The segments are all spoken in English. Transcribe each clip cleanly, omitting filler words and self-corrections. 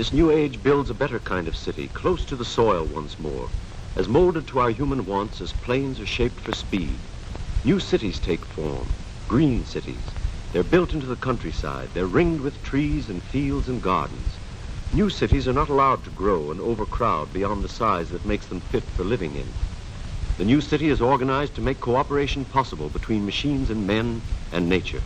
This new age builds a better kind of city, close to the soil once more, as molded to our human wants as planes are shaped for speed. New cities take form, green cities. They're built into the countryside. They're ringed with trees and fields and gardens. New cities are not allowed to grow and overcrowd beyond the size that makes them fit for living in. The new city is organized to make cooperation possible between machines and men and nature.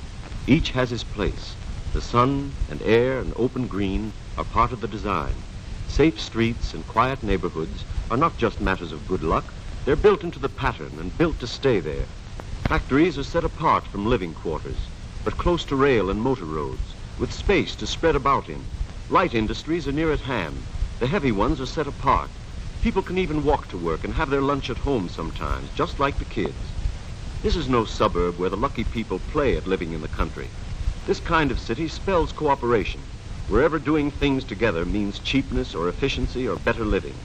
Each has his place. The sun and air and open green are part of the design. Safe streets and quiet neighborhoods are not just matters of good luck. They're built into the pattern and built to stay there. Factories are set apart from living quarters, but close to rail and motor roads, with space to spread about in. Light industries are near at hand. The heavy ones are set apart. People can even walk to work and have their lunch at home sometimes, just like the kids. This is no suburb where the lucky people play at living in the country. This kind of city spells cooperation, wherever doing things together means cheapness or efficiency or better living.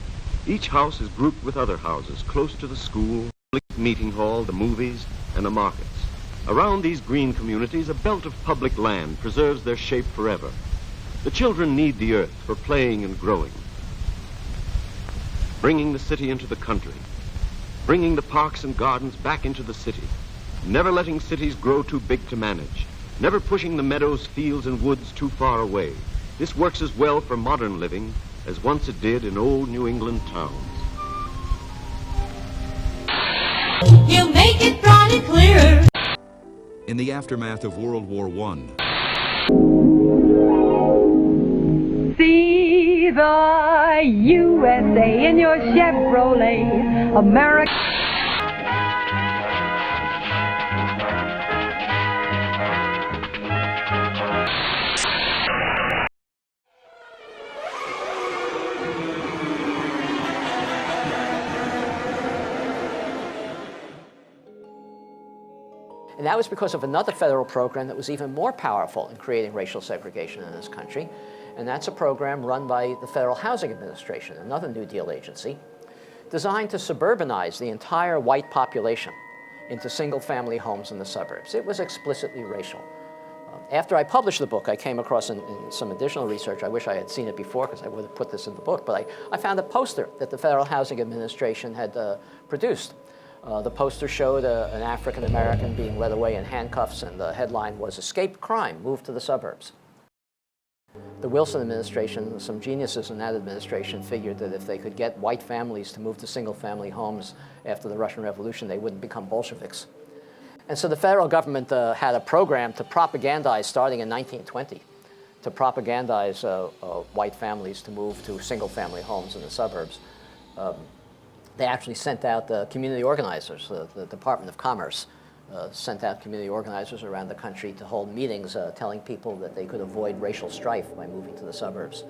Each house is grouped with other houses close to the school, meeting hall, the movies, and the markets. Around these green communities, a belt of public land preserves their shape forever. The children need the earth for playing and growing. Bringing the city into the country. Bringing the parks and gardens back into the city. Never letting cities grow too big to manage. Never pushing the meadows, fields, and woods too far away. This works as well for modern living as once it did in old New England towns. You make it bright and clear. In the aftermath of World War I, see the USA in your Chevrolet, America. And that was because of another federal program that was even more powerful in creating racial segregation in this country. And that's a program run by the Federal Housing Administration, another New Deal agency, designed to suburbanize the entire white population into single-family homes in the suburbs. It was explicitly racial. After I published the book, I came across in some additional research. I wish I had seen it before because I would have put this in the book, but I found a poster that the Federal Housing Administration had produced. The poster showed an African-American being led away in handcuffs, and the headline was, "Escape crime, move to the suburbs." The Wilson administration, some geniuses in that administration, figured that if they could get white families to move to single-family homes after the Russian Revolution, they wouldn't become Bolsheviks. And so the federal government had a program to propagandize, starting in 1920, to propagandize white families to move to single-family homes in the suburbs. They actually sent out community organizers. The Department of Commerce sent out community organizers around the country to hold meetings telling people that they could avoid racial strife by moving to the suburbs.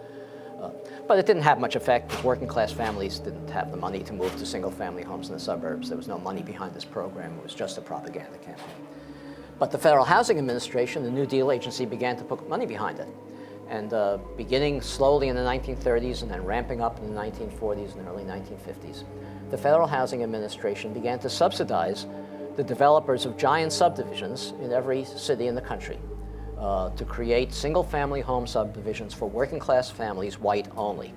But it didn't have much effect because working class families didn't have the money to move to single family homes in the suburbs. There was no money behind this program. It was just a propaganda campaign. But the Federal Housing Administration, the New Deal agency, began to put money behind it. And beginning slowly in the 1930s and then ramping up in the 1940s and early 1950s, the Federal Housing Administration began to subsidize the developers of giant subdivisions in every city in the country to create single-family home subdivisions for working-class families, white only.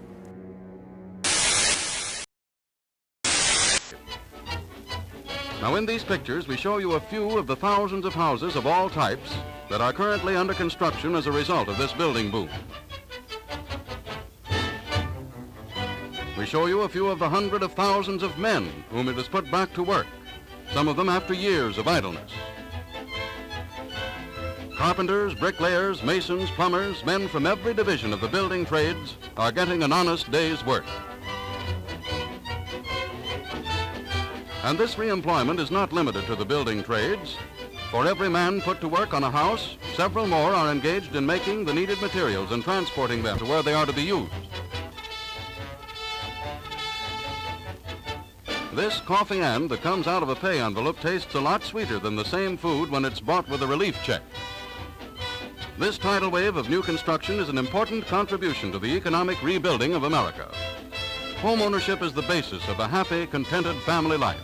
Now in these pictures, we show you a few of the thousands of houses of all types that are currently under construction as a result of this building boom. We show you a few of the hundreds of thousands of men whom it has put back to work, some of them after years of idleness. Carpenters, bricklayers, masons, plumbers, men from every division of the building trades are getting an honest day's work. And this reemployment is not limited to the building trades. For every man put to work on a house, several more are engaged in making the needed materials and transporting them to where they are to be used. This coffee and that comes out of a pay envelope tastes a lot sweeter than the same food when it's bought with a relief check. This tidal wave of new construction is an important contribution to the economic rebuilding of America. Home ownership is the basis of a happy, contented family life.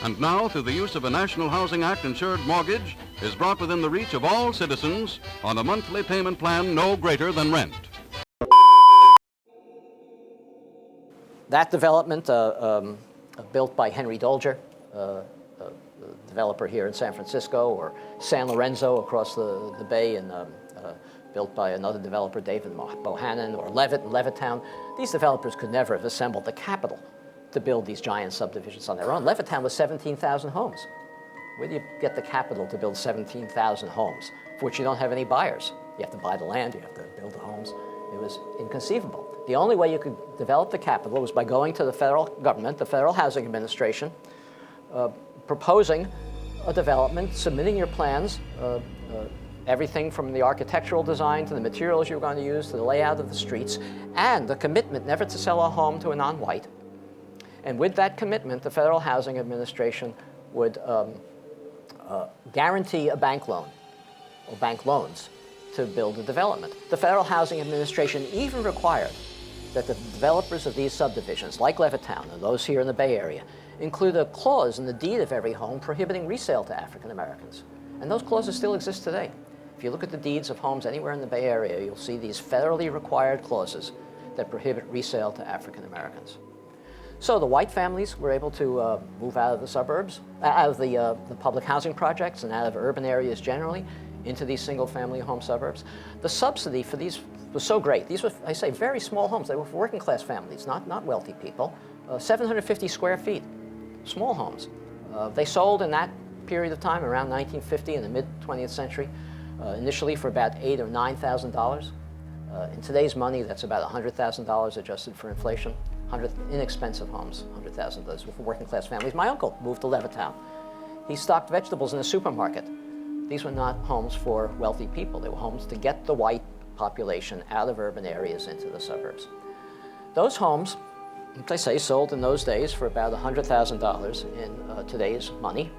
And now, through the use of a National Housing Act insured mortgage, is brought within the reach of all citizens on a monthly payment plan no greater than rent. that development, built by Henry Dolger, a developer here in San Francisco, or San Lorenzo across the bay, and built by another developer, David Bohannon, or Levitt in Levittown. These developers could never have assembled the capital to build these giant subdivisions on their own. Levittown was 17,000 homes. Where do you get the capital to build 17,000 homes, for which you don't have any buyers? You have to buy the land, you have to build the homes. It was inconceivable. The only way you could develop the capital was by going to the federal government, the Federal Housing Administration, proposing a development, submitting your plans, everything from the architectural design to the materials you're going to use to the layout of the streets, and the commitment never to sell a home to a non-white. And with that commitment, the Federal Housing Administration would guarantee a bank loan, or bank loans, to build a development. The Federal Housing Administration even required that the developers of these subdivisions, like Levittown and those here in the Bay Area, include a clause in the deed of every home prohibiting resale to African Americans. And those clauses still exist today. If you look at the deeds of homes anywhere in the Bay Area, you'll see these federally required clauses that prohibit resale to African Americans. So the white families were able to move out of the suburbs, out of the public housing projects and out of urban areas generally, into these single-family home suburbs. The subsidy for these was so great. These were, I say, very small homes. They were for working-class families, not wealthy people. 750 square feet, small homes. They sold in that period of time, around 1950, in the mid-20th century, initially for about $8,000 or $9,000. In today's money, that's about $100,000 adjusted for inflation. Inexpensive homes, $100,000 for working-class families. My uncle moved to Levittown. He stocked vegetables in a supermarket. These were not homes for wealthy people. They were homes to get the white population out of urban areas into the suburbs. Those homes, as I say, sold in those days for about $100,000 in today's money.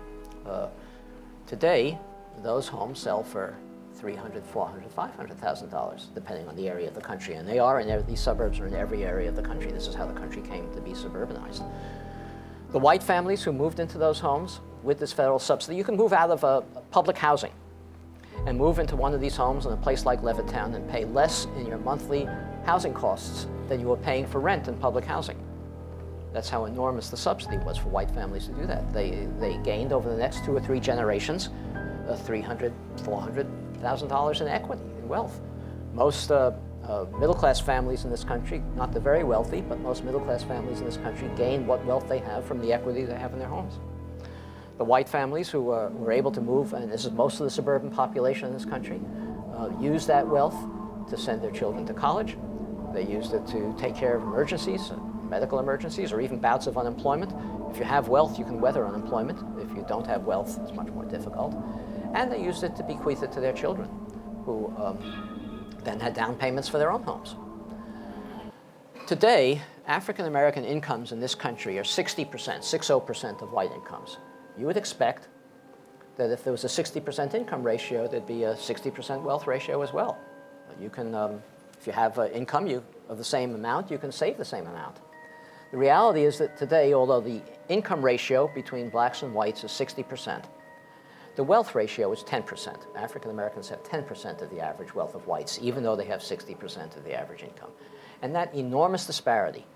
Today, those homes sell for $300,000, $400,000, $500,000, depending on the area of the country. And they are in these suburbs are in every area of the country. This is how the country came to be suburbanized. The white families who moved into those homes with this federal subsidy, you can move out of public housing and move into one of these homes in a place like Levittown and pay less in your monthly housing costs than you were paying for rent in public housing. That's how enormous the subsidy was for white families to do that. They gained over the next 2 or 3 generations $300,000, $400,000 in equity, in wealth. Most middle-class families in this country, not the very wealthy, but most middle-class families in this country gain what wealth they have from the equity they have in their homes. The white families who were able to move, and this is most of the suburban population in this country, use that wealth to send their children to college. They used it to take care of emergencies, medical emergencies, or even bouts of unemployment. If you have wealth, you can weather unemployment. If you don't have wealth, it's much more difficult. And they used it to bequeath it to their children, who then had down payments for their own homes. Today, African American incomes in this country are 60%, 60% of white incomes. You would expect that if there was a 60% income ratio, there'd be a 60% wealth ratio as well. You can, if you have income of the same amount, you can save the same amount. The reality is that today, although the income ratio between blacks and whites is 60%, the wealth ratio is 10%. African Americans have 10% of the average wealth of whites, even though they have 60% of the average income. And that enormous disparity,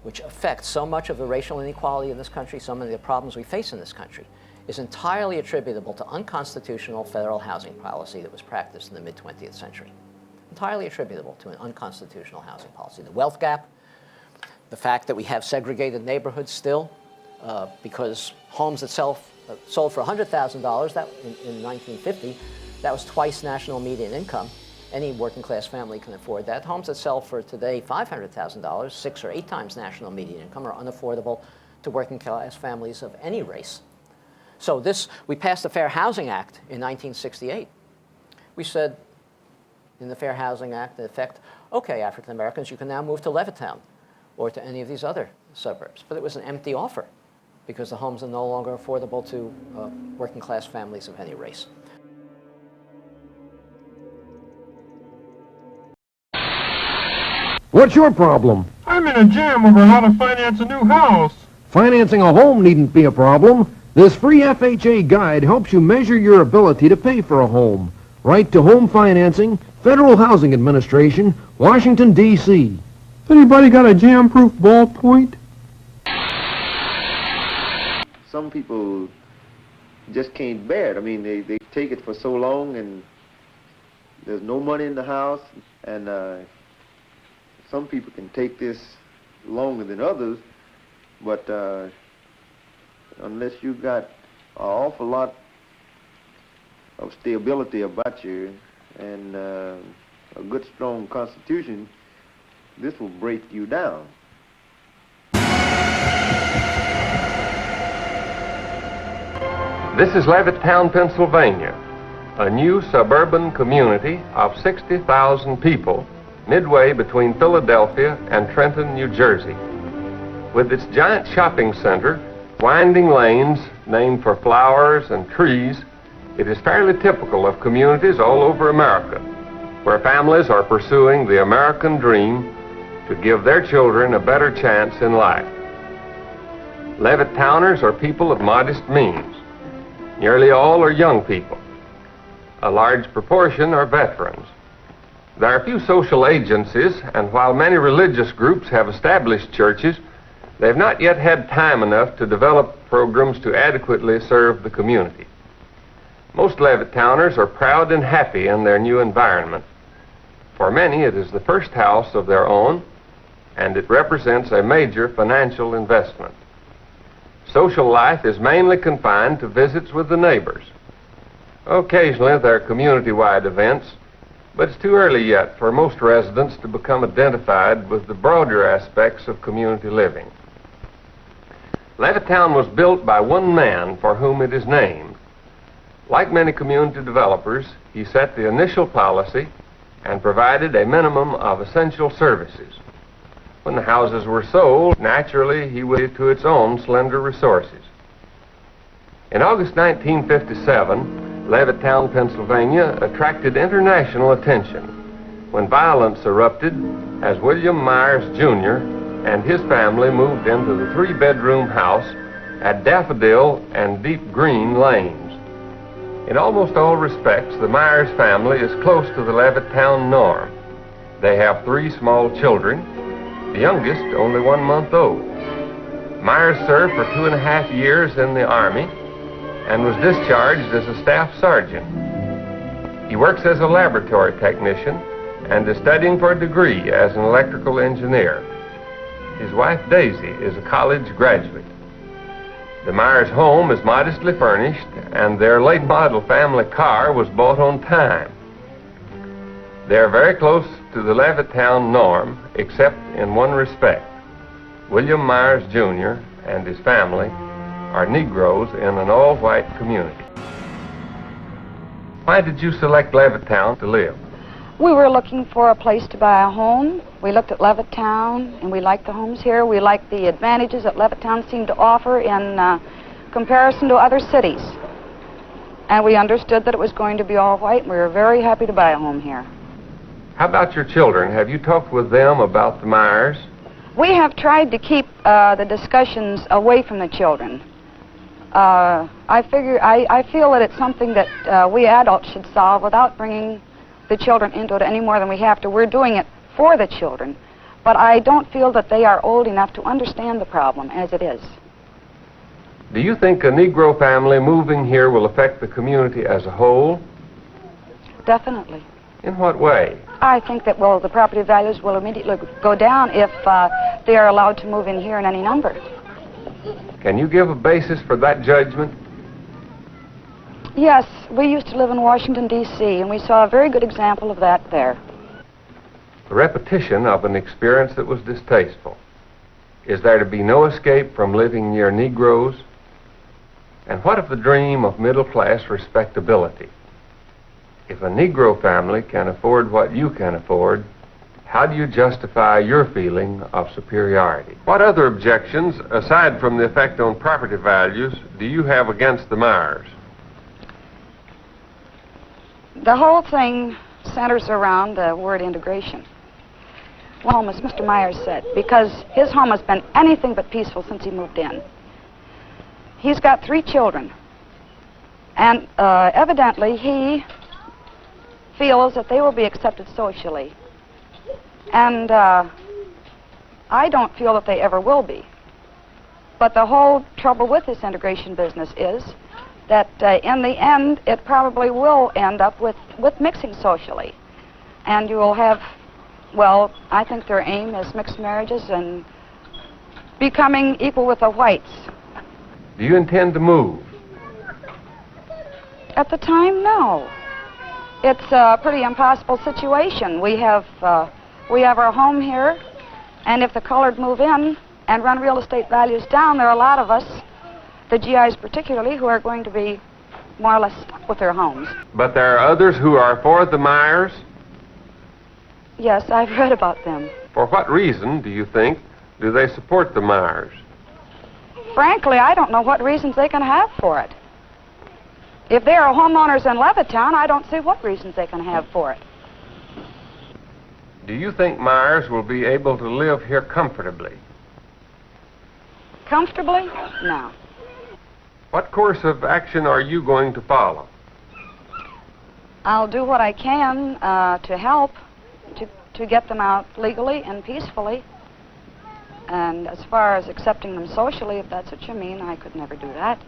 which affects so much of the racial inequality in this country, so many of the problems we face in this country, is entirely attributable to unconstitutional federal housing policy that was practiced in the mid-20th century. Entirely attributable to an unconstitutional housing policy. The wealth gap, the fact that we have segregated neighborhoods still, because homes that sold for $100,000 in 1950, that was twice national median income. Any working class family can afford that. Homes that sell for today $500,000, 6 or 8 times national median income, are unaffordable to working class families of any race. So we passed the Fair Housing Act in 1968. We said in the Fair Housing Act, in effect, okay, African Americans, you can now move to Levittown or to any of these other suburbs. But it was an empty offer because the homes are no longer affordable to working class families of any race. What's your problem? I'm in a jam over how to finance a new house. Financing a home needn't be a problem. This free FHA guide helps you measure your ability to pay for a home. Write to Home Financing, Federal Housing Administration, Washington, D.C. Anybody got a jam-proof ballpoint? Some people just can't bear it. I mean, they take it for so long, and there's no money in the house, and some people can take this longer than others, but unless you got an awful lot of stability about you and a good, strong constitution, this will break you down. This is Levittown, Pennsylvania, a new suburban community of 60,000 people midway between Philadelphia and Trenton, New Jersey. With its giant shopping center, winding lanes named for flowers and trees, it is fairly typical of communities all over America, where families are pursuing the American dream to give their children a better chance in life. Levittowners are people of modest means. Nearly all are young people. A large proportion are veterans. There are few social agencies, and while many religious groups have established churches, they've not yet had time enough to develop programs to adequately serve the community. Most Levittowners are proud and happy in their new environment. For many, it is the first house of their own, and it represents a major financial investment. Social life is mainly confined to visits with the neighbors. Occasionally, there are community-wide events, but it's too early yet for most residents to become identified with the broader aspects of community living. Levittown was built by one man for whom it is named. Like many community developers, he set the initial policy and provided a minimum of essential services. When the houses were sold, naturally, he was to its own slender resources. In August 1957, Levittown, Pennsylvania attracted international attention when violence erupted as William Myers, Jr. and his family moved into the 3-bedroom house at Daffodil and Deep Green Lanes. In almost all respects, the Myers family is close to the Levittown norm. They have 3 small children, the youngest only 1 month old. Myers served for 2.5 years in the Army and was discharged as a staff sergeant. He works as a laboratory technician and is studying for a degree as an electrical engineer. His wife, Daisy, is a college graduate. The Myers home is modestly furnished, and their late model family car was bought on time. They are very close to the Levittown norm, except in one respect. William Myers, Jr. and his family are Negroes in an all-white community. Why did you select Levittown to live? We were looking for a place to buy a home. We looked at Levittown, and we liked the homes here. We liked the advantages that Levittown seemed to offer in comparison to other cities. And we understood that it was going to be all white, and we were very happy to buy a home here. How about your children? Have you talked with them about the Myers? We have tried to keep the discussions away from the children. I feel that it's something that we adults should solve without bringing the children into it any more than we have to. We're doing it for the children, but I don't feel that they are old enough to understand the problem as it is. Do you think a Negro family moving here will affect the community as a whole? Definitely. In what way? I think that, well, the property values will immediately go down if they are allowed to move in here in any number. Can you give a basis for that judgment? Yes, we used to live in Washington, D.C., and we saw a very good example of that there. The repetition of an experience that was distasteful. Is there to be no escape from living near Negroes? And what of the dream of middle-class respectability? If a Negro family can afford what you can afford, how do you justify your feeling of superiority? What other objections, aside from the effect on property values, do you have against the Myers? The whole thing centers around the word integration. Well, as Mr. Myers said, because his home has been anything but peaceful since he moved in. He's got 3 children, and evidently he feels that they will be accepted socially. And I don't feel that they ever will be. But the whole trouble with this integration business is that in the end, it probably will end up with mixing socially. And you will have, well, I think their aim is mixed marriages and becoming equal with the whites. Do you intend to move? At the time, no. It's a pretty impossible situation. We have our home here, and if the colored move in and run real estate values down, there are a lot of us, the GIs particularly, who are going to be more or less stuck with their homes. But there are others who are for the Myers? Yes, I've read about them. For what reason, do you think, do they support the Myers? Frankly, I don't know what reasons they can have for it. If they are homeowners in Levittown, I don't see what reasons they can have for it. Do you think Myers will be able to live here comfortably? Comfortably? No. What course of action are you going to follow? I'll do what I can to help to get them out legally and peacefully. And as far as accepting them socially, if that's what you mean, I could never do that.